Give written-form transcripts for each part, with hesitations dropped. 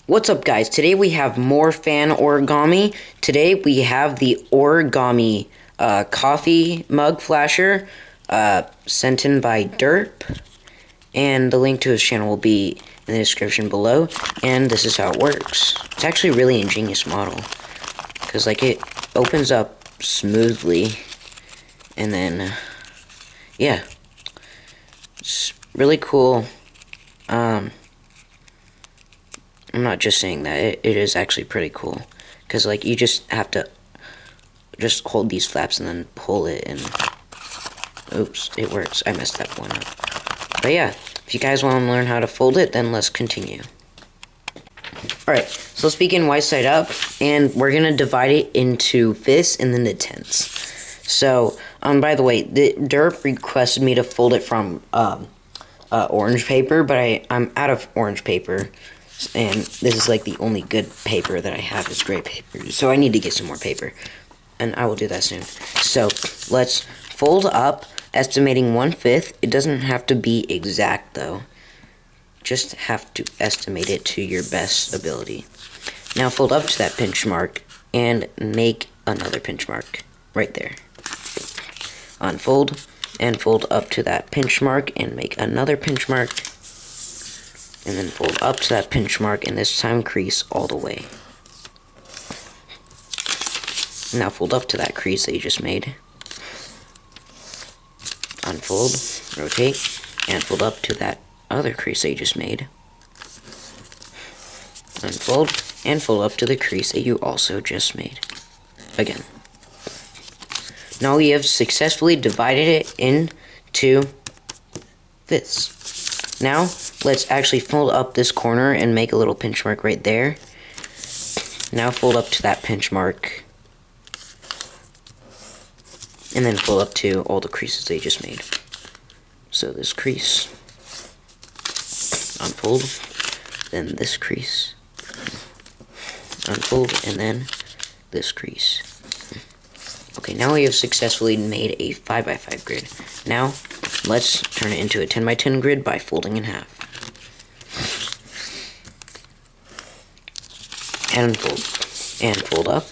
What's up, guys? Today we have more fan origami. Today we have the Origami coffee mug flasher sent in by Derp, and the link to his channel will be in the description below. And this is how it works. It's actually a really ingenious model because it opens up smoothly, and then yeah, it's really cool. I'm not just saying that, it is actually pretty cool. Because, you just have to just hold these flaps and then pull it, and oops, it works. I messed that one up. But yeah, if you guys want to learn how to fold it, then let's continue. Alright, so let's begin white side up, and we're going to divide it into fifths and then to tenths. So, by the way, the Derp requested me to fold it from orange paper, but I'm out of orange paper. And this is the only good paper that I have is gray paper. So I need to get some more paper. And I will do that soon. So let's fold up, estimating 1/5. It doesn't have to be exact though. Just have to estimate it to your best ability. Now fold up to that pinch mark and make another pinch mark right there. Unfold and fold up to that pinch mark and make another pinch mark. And then fold up to that pinch mark, and this time crease all the way. Now fold up to that crease that you just made. Unfold, rotate, and fold up to that other crease that you just made. Unfold, and fold up to the crease that you also just made. Again. Now we have successfully divided it into fifths. Now, let's actually fold up this corner and make a little pinch mark right there. Now fold up to that pinch mark. And then fold up to all the creases they just made. So this crease. Unfold. Then this crease. Unfold. And then this crease. Okay, now we have successfully made a 5x5 grid. Now, let's turn it into a 10x10 grid by folding in half. And fold. And fold up.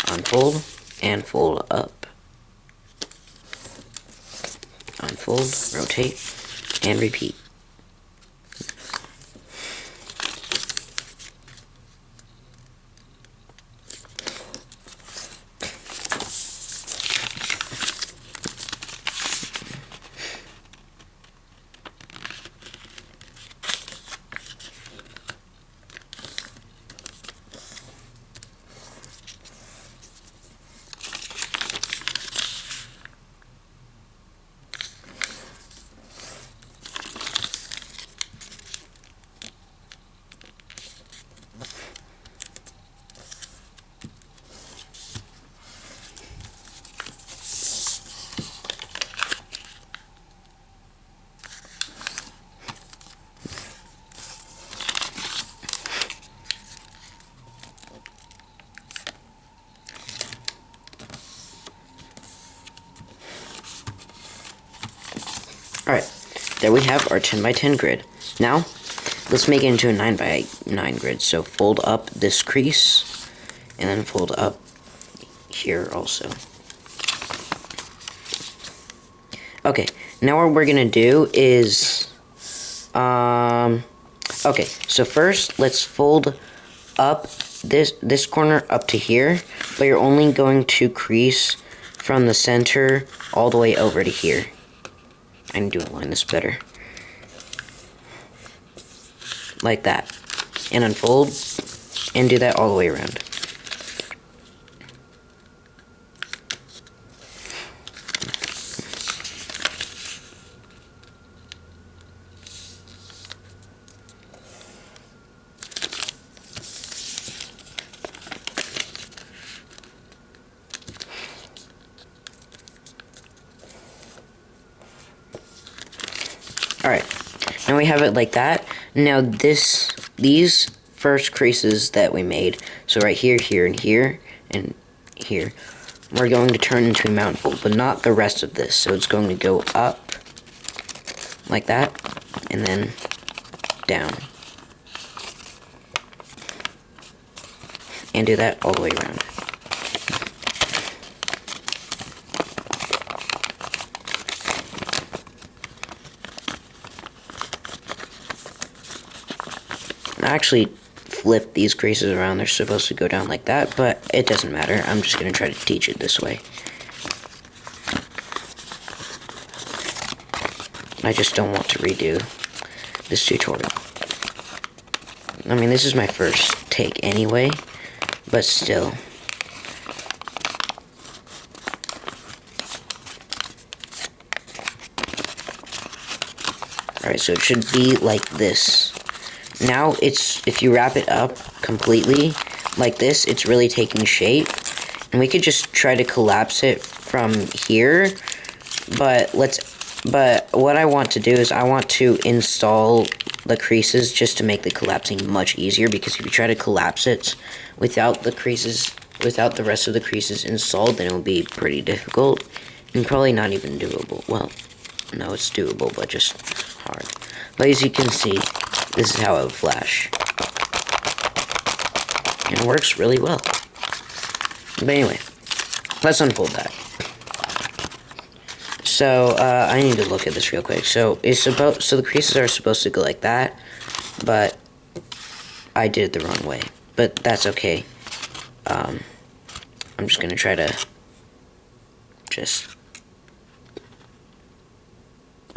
Unfold. And fold up. Unfold, rotate, and repeat. Alright, there we have our 10x10 grid. Now, let's make it into a 9x9 grid. So fold up this crease, and then fold up here also. Okay, now what we're gonna do is, okay, so first, let's fold up this corner up to here, but you're only going to crease from the center all the way over to here. I need to align this better. Like that. And unfold, and do that all the way around. Alright, now we have it like that. Now these first creases that we made, so right here, here, and here, and here, we're going to turn into a mountain fold, but not the rest of this. So it's going to go up like that, and then down. And do that all the way around. I actually flip these creases around. They're supposed to go down like that, but it doesn't matter. I'm just going to try to teach it this way. I just don't want to redo this tutorial. I mean, this is my first take anyway, but still. Alright, so it should be like this. Now, if you wrap it up completely, like this, it's really taking shape. And we could just try to collapse it from here, but what I want to do is I want to install the creases just to make the collapsing much easier, because if you try to collapse it without the rest of the creases installed, then it will be pretty difficult and probably not even doable. Well, no, it's doable, but just hard. But as you can see, this is how it would flash. And it works really well. But anyway, let's unfold that. So, I need to look at this real quick. So the creases are supposed to go like that, but I did it the wrong way. But that's okay. I'm just gonna try to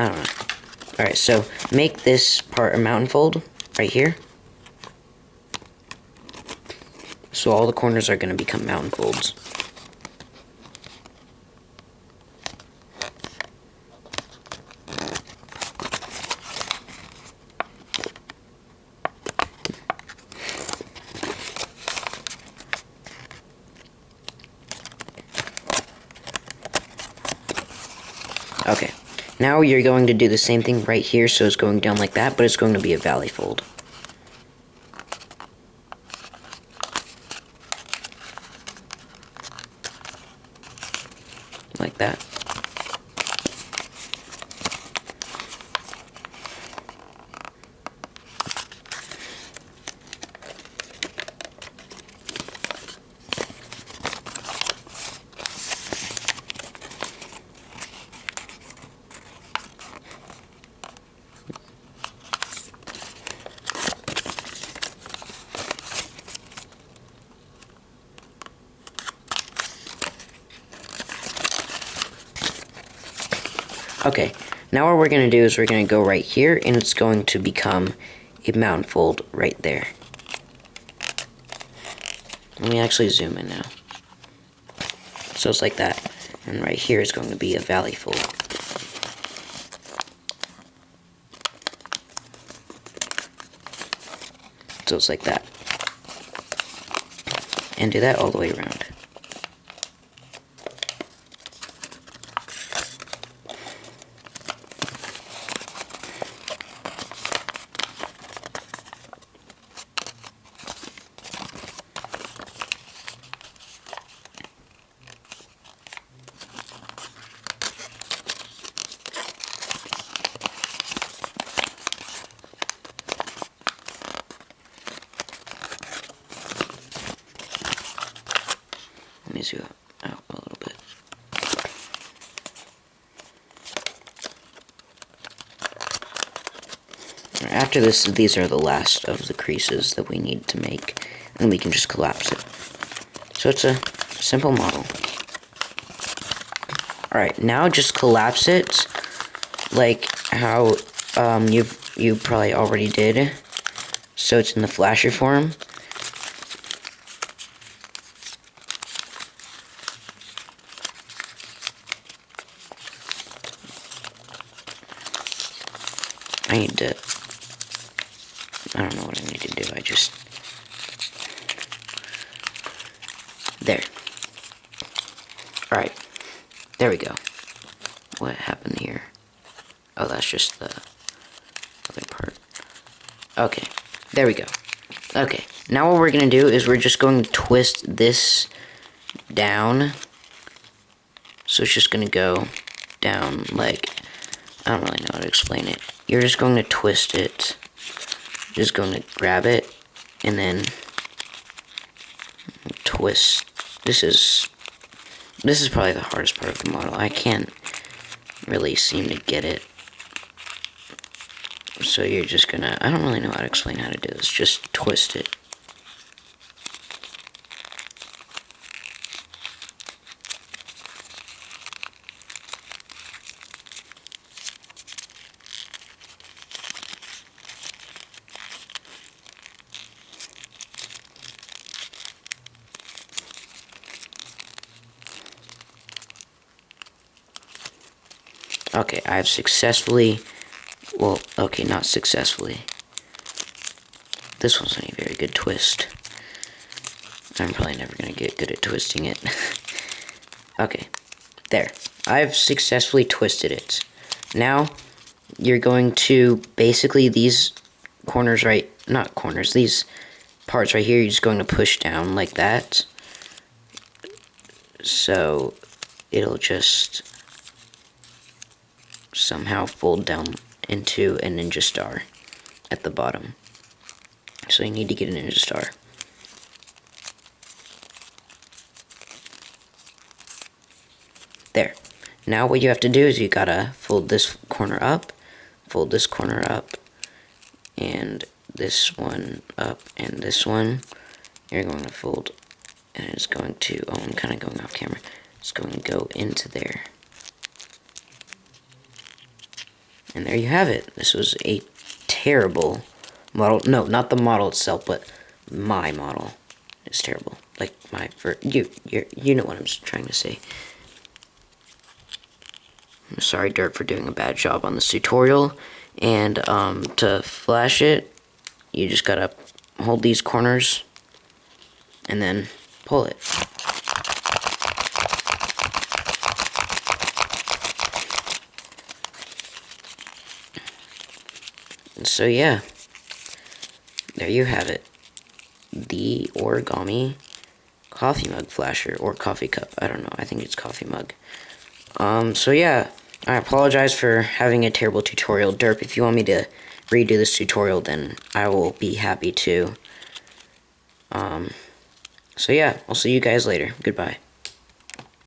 I don't know. Alright, so make this part a mountain fold right here. So all the corners are gonna become mountain folds. Okay, now you're going to do the same thing right here, so it's going down like that, but it's going to be a valley fold. Like that. Okay, now what we're going to do is we're going to go right here, and it's going to become a mountain fold right there. Let me actually zoom in now. So it's like that. And right here is going to be a valley fold. So it's like that. And do that all the way around. Let me zoom out a little bit. After this, these are the last of the creases that we need to make, and we can just collapse it. So it's a simple model. Alright, now just collapse it like how you probably already did, so it's in the flasher form. I don't know what I need to do, there. Alright, there we go. What happened here? Oh, that's just the other part. Okay, there we go. Okay, now what we're gonna do is we're just going to twist this down. So it's just gonna go down like, I don't really know how to explain it. you're just going to twist it. Just going to grab it and then twist. This is probably the hardest part of the model. I can't really seem to get it. So you're just gonna, I don't really know how to explain how to do this. Just twist it. Okay, I've successfully, well, okay, not successfully. This wasn't a very good twist. I'm probably never gonna get good at twisting it. Okay, there. I've successfully twisted it. Now, you're going to, basically these corners right, not corners, these parts right here, you're just going to push down like that. So, it'll just somehow fold down into a ninja star at the bottom. So you need to get a ninja star. There. Now what you have to do is you gotta fold this corner up, and this one up, and this one. You're going to fold, and it's going to, oh, I'm kind of going off camera. It's going to go into there. And there you have it. This was a terrible model. No, not the model itself, but my model is terrible. Like my, you know what I'm trying to say. I'm sorry, Dirk, for doing a bad job on this tutorial. And to flash it, you just gotta hold these corners and then pull it. So yeah, there you have it. The Origami coffee mug flasher, or coffee cup. I don't know, I think it's coffee mug. So yeah, I apologize for having a terrible tutorial. Derp, if you want me to redo this tutorial, then I will be happy to. So yeah, I'll see you guys later. Goodbye.